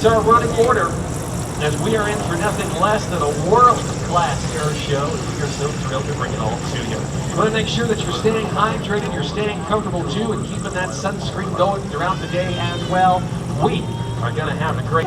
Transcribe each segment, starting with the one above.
That's our running order, as we are in for nothing less than a world-class air show. We are so thrilled to bring it all to you. You want to make sure that you're staying hydrated, you're staying comfortable too, and keeping that sunscreen going throughout the day as well. We are going to have a great...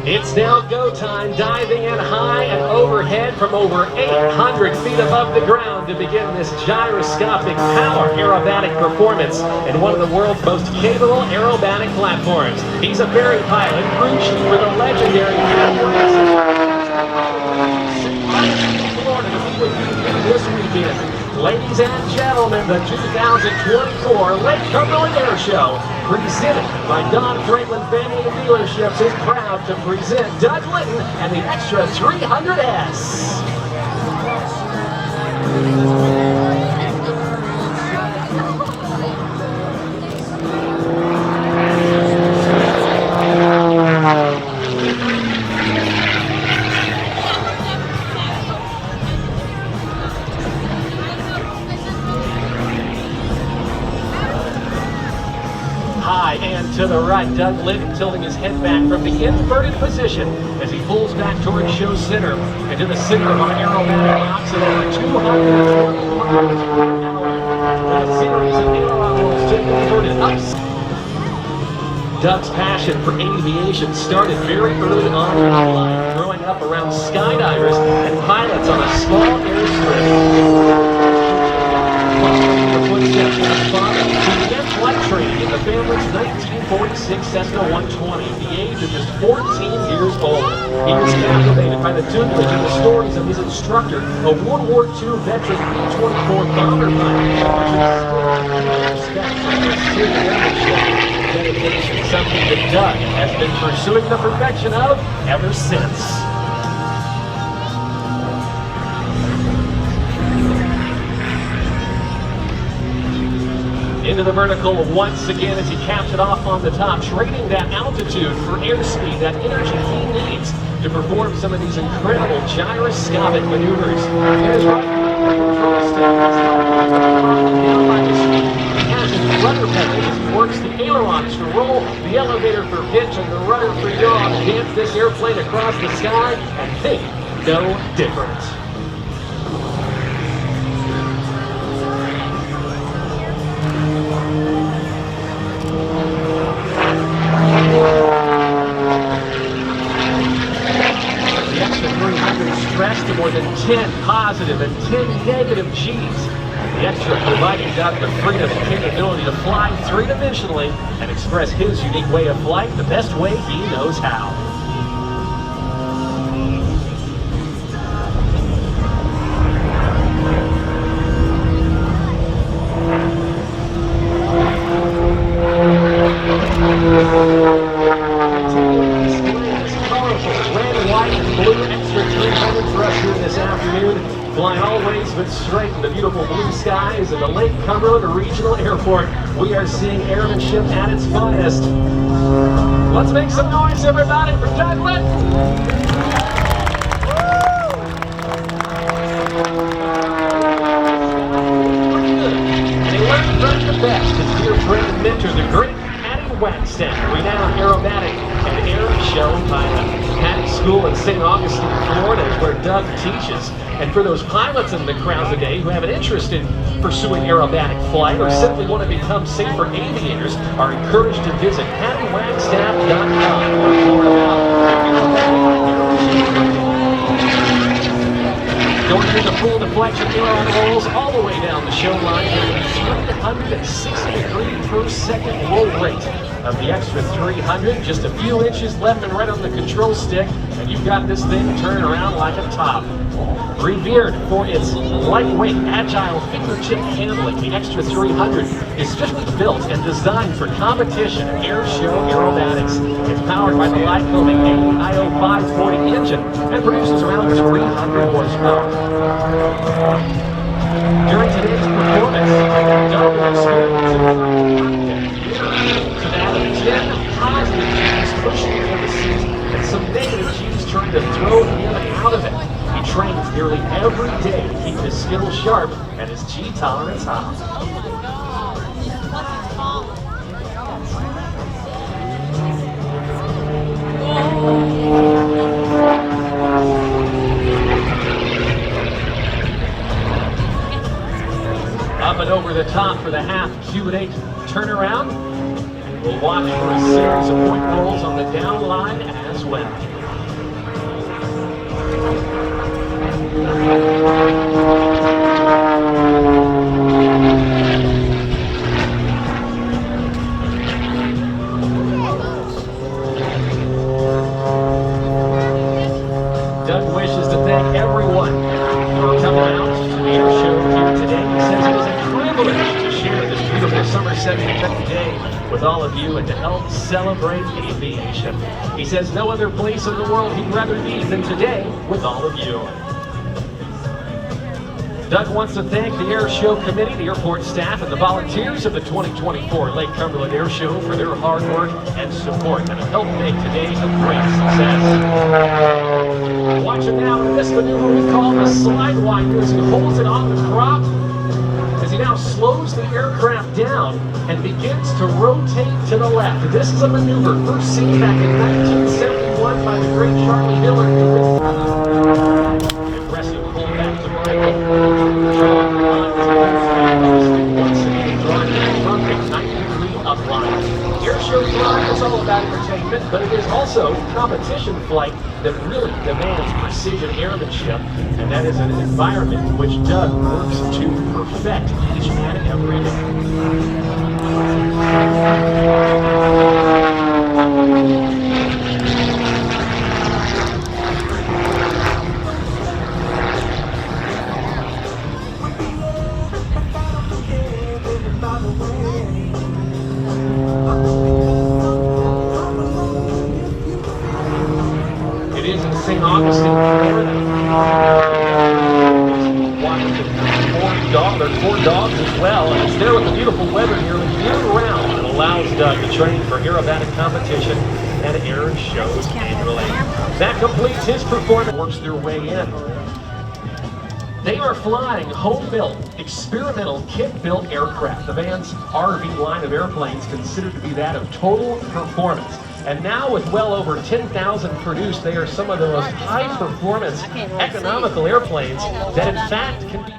It's now go time, diving in high and overhead from over 800 feet above the ground to begin this gyroscopic power aerobatic performance in one of the world's most capable aerobatic platforms. He's a ferry pilot, crew chief for the legendary Florida to be with you this weekend. Ladies and gentlemen, the 2024 Lake Cumberland Air Show, presented by Don Franklin Family of Dealerships, is proud to present Doug Litton and the Extra 300S. High and to the right, Doug Litton tilting his head back from the inverted position as he pulls back towards show center and to the center of our aerobatic box at over 224 miles per hour with a series of aileron rolls to inverted ups. Doug's passion for aviation started very early on in life, growing up around skydivers and pilots on a small airstrip. Following the footsteps of his father, he began flight training in the family's 1946 Cessna 120 at the age of just 14 years old. He was captivated by the tutelage and the stories of his instructor, a World War II veteran B-24 bomber pilot, which instilled respect for his dedication, something that Doug has been pursuing the perfection of ever since. Into the vertical once again as he caps it off on the top, trading that altitude for airspeed, that energy he needs to perform some of these incredible gyroscopic maneuvers. There's right control stick. Down by his feet. He has his rudder pedal as he works the ailerons to roll, the elevator for pitch, and the rudder for yaw to dance this airplane across the sky and think no different. Stressed to more than 10 positive and 10 negative G's. The Extra providing Doug the freedom and capability to fly three-dimensionally and express his unique way of flight the best way he knows how. This afternoon, flying all ways but straight in the beautiful blue skies of the Lake Cumberland Regional Airport. We are seeing airmanship at its finest. Let's make some noise, everybody, for Doug Litton! And he learned from the best, his dear friend and mentor, the great Wagstaff, renowned aerobatic and air show pilot. Paddock School in St. Augustine, Florida is where Doug teaches. And for those pilots in the crowd today who have an interest in pursuing aerobatic flight or simply want to become safer aviators, are encouraged to visit paddywagstaff.com or more about going through the full deflection aileron rolls all the way down the show line with a 360 degree per second roll rate of the Extra 300. Just a few inches left and right on the control stick and you've got this thing turning around like a top. Revered for its lightweight, agile fingertip handling, the Extra 300 is strictly built and designed for competition and air show aerobatics. It's powered by the Litton IO 540 engine and produces around 300 horsepower. During today's performance, Doug will experience to that of 10 positive G's pushing him to the seat and some negative G's trying to throw him out of it. He trains nearly every day to keep his skills sharp and his G tolerance high. Up and over the top for the half Q&A turnaround. We'll watch for a series of point rolls on the down line as well. Doug wishes to thank everyone for coming out to the air show here today. He says it is a privilege to share this beautiful Somerset, Kentucky day with all of you and to help celebrate aviation. He says no other place in the world he'd rather be than today with all of you. Doug wants to thank the Air Show Committee, the airport staff, and the volunteers of the 2024 Lake Cumberland Air Show for their hard work and support and have helped make today a great success. Watch him now in this maneuver we call the slide winder as he holds it on the prop, as he now slows the aircraft down and begins to rotate to the left. This is a maneuver first seen back in 1971 by the great Charlie Miller. Impressive pullback to right. Once again, drawing from a 90-degree upline. Air show flying is all about entertainment, but it is also competition flight that really demands precision airmanship, and that is an environment in which Doug works to perfect each and every day. It is in St. Augustine, Florida. There's four dogs as well, and it's there with the beautiful weather nearly year-round that allows Doug to train for aerobatic competition and air shows annually. That completes his performance. Works their way in. They are flying home-built, experimental, kit-built aircraft. The van's RV line of airplanes considered to be that of total performance. And now with well over 10,000 produced, they are some of the most high-performance, economical airplanes that in fact can be